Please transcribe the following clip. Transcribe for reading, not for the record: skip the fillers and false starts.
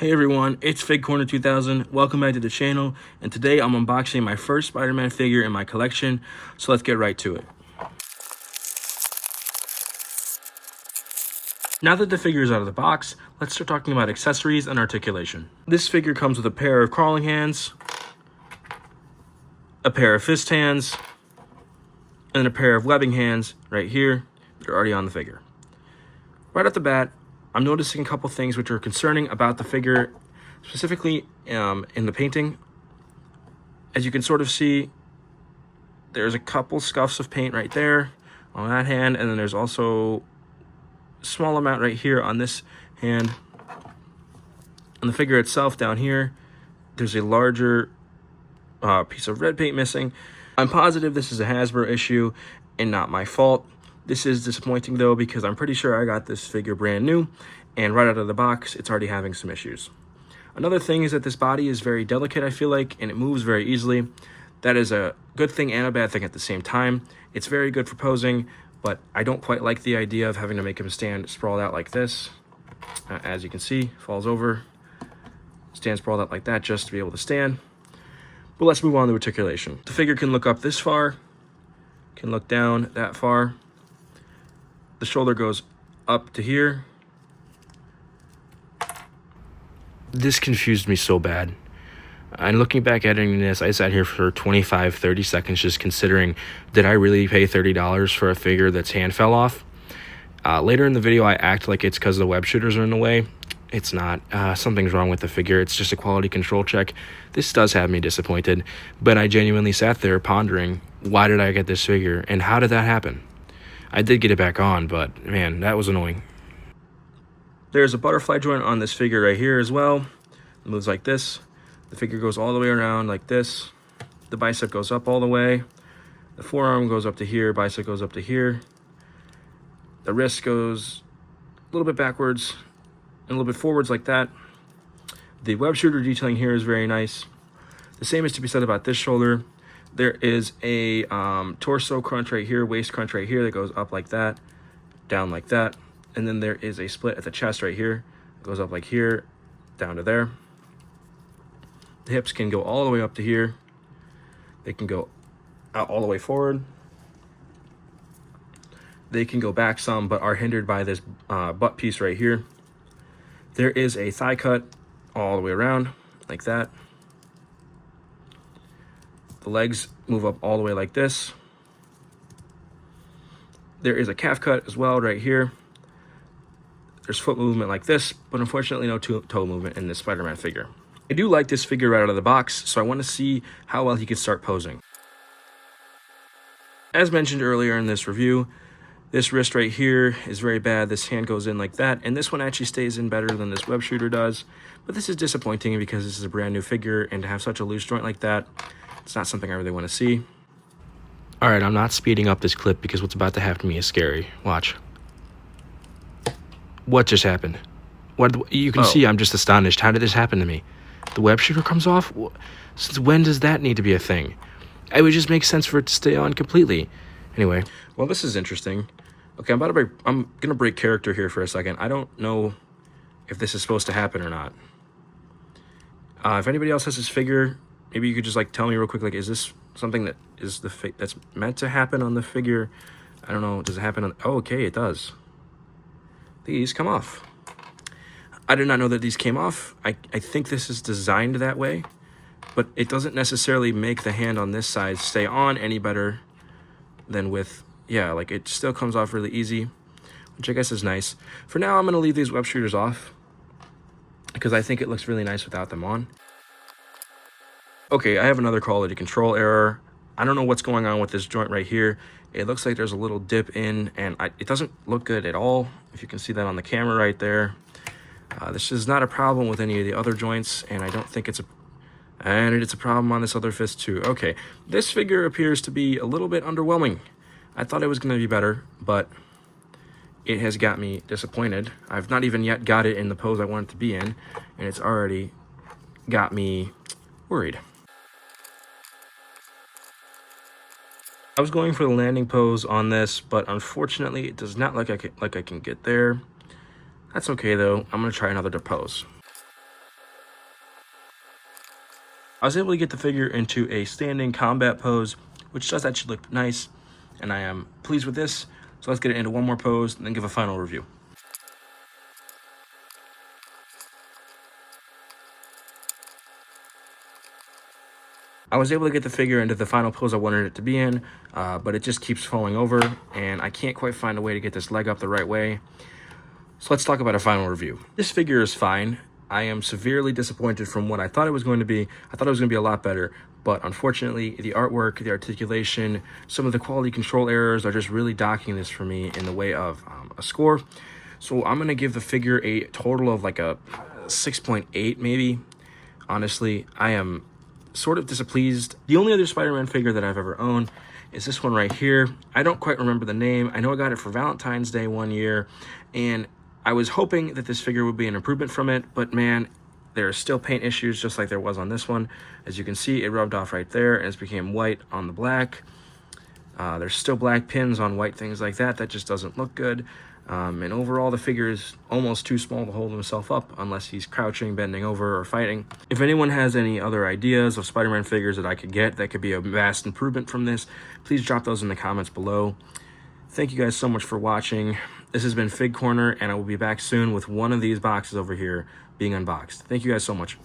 Hey everyone, it's Fig Corner 2000. Welcome back to the channel, and today I'm unboxing my first Spider-Man figure in my collection, so let's get right to it. Now that the figure is out of the box, let's start talking about accessories and articulation. This figure comes with a pair of crawling hands, a pair of fist hands, and a pair of webbing hands right here that are already on the figure. Right off the bat, I'm noticing a couple things which are concerning about the figure, specifically in the painting. As you can sort of see, there's a couple scuffs of paint right there on that hand, and then there's also a small amount right here on this hand. On the figure itself down here, there's a larger piece of red paint missing. I'm positive this is a Hasbro issue and not my fault. This is disappointing though, because I'm pretty sure I got this figure brand new, and right out of the box, it's already having some issues. Another thing is that this body is very delicate, I feel like, and it moves very easily. That is a good thing and a bad thing at the same time. It's very good for posing, but I don't quite like the idea of having to make him stand sprawled out like this. As you can see, falls over, stands sprawled out like that just to be able to stand. But let's move on to articulation. The figure can look up this far, can look down that far. The shoulder goes up to here. This confused me so bad. And looking back at editing this, I sat here for 25-30 seconds just considering, did I really pay $30 for a figure that's hand fell off? Later in the video, I act like it's because the web shooters are in the way. It's not. Something's wrong with the figure. It's just a quality control check. This does have me disappointed, but I genuinely sat there pondering, why did I get this figure and how did that happen? I did get it back on, but man, that was annoying. There's a butterfly joint on this figure right here as well. It moves like this. The figure goes all the way around like this. The bicep goes up all the way. The forearm goes up to here. Bicep goes up to here. The wrist goes a little bit backwards and a little bit forwards like that. The web shooter detailing here is very nice. The same is to be said about this shoulder. There is a torso crunch right here, waist crunch right here that goes up like that, down like that. And then there is a split at the chest right here. It goes up like here, down to there. The hips can go all the way up to here. They can go out all the way forward. They can go back some, but are hindered by this butt piece right here. There is a thigh cut all the way around, like that. The legs move up all the way like this. There is a calf cut as well right here. There's foot movement like this, but unfortunately no toe movement in this Spider-Man figure. I do like this figure right out of the box, so I want to see how well he can start posing. As mentioned earlier in this review, this wrist right here is very bad. This hand goes in like that, and this one actually stays in better than this web shooter does. But this is disappointing because this is a brand new figure, and to have such a loose joint like that, it's not something I really want to see. Alright, I'm not speeding up this clip because what's about to happen to me is scary. Watch. What just happened? You can see I'm just astonished. How did this happen to me? The web shooter comes off? Since when does that need to be a thing? It would just make sense for it to stay on completely. Anyway, well, this is interesting. Okay, I'm gonna break character here for a second. I don't know if this is supposed to happen or not. If anybody else has this figure, maybe you could just like tell me real quick, like, is this something that is that's meant to happen on the figure? I don't know. Does it happen on? Oh, okay, it does. These come off. I did not know that these came off. I think this is designed that way, but it doesn't necessarily make the hand on this side stay on any better than with, yeah, like it still comes off really easy, which I guess is nice. For now, I'm going to leave these web shooters off because I think it looks really nice without them on. Okay, I have another quality control error. I don't know what's going on with this joint right here. It looks like there's a little dip in, and it doesn't look good at all. If you can see that on the camera right there. This is not a problem with any of the other joints, and I don't think it's a problem on this other fist too. Okay, this figure appears to be a little bit underwhelming. I thought it was going to be better, but it has got me disappointed. I've not even yet got it in the pose I want it to be in, and it's already got me worried. I was going for the landing pose on this, but unfortunately it does not look like I can get there. That's okay though. I'm gonna try another pose. I was able to get the figure into a standing combat pose, which does actually look nice, and I am pleased with this. So let's get it into one more pose and then give a final review. I was able to get the figure into the final pose I wanted it to be in, but it just keeps falling over, and I can't quite find a way to get this leg up the right way. So let's talk about a final review. This figure is fine. I am severely disappointed from what I thought it was going to be. I thought it was going to be a lot better, but unfortunately, the artwork, the articulation, some of the quality control errors are just really docking this for me in the way of a score. So I'm going to give the figure a total of like a 6.8 maybe. Honestly, I am sort of displeased. The only other Spider-Man figure that I've ever owned is this one right here. I don't quite remember the name. I know I got it for Valentine's Day one year, and I was hoping that this figure would be an improvement from it, but man, there are still paint issues just like there was on this one. As you can see, it rubbed off right there and it's became white on the black. There's still black pins on white things like that. That just doesn't look good. And overall, the figure is almost too small to hold himself up unless he's crouching, bending over, or fighting. If anyone has any other ideas of Spider-Man figures that I could get that could be a vast improvement from this, please drop those in the comments below. Thank you guys so much for watching. This has been Fig Corner, and I will be back soon with one of these boxes over here being unboxed. Thank you guys so much.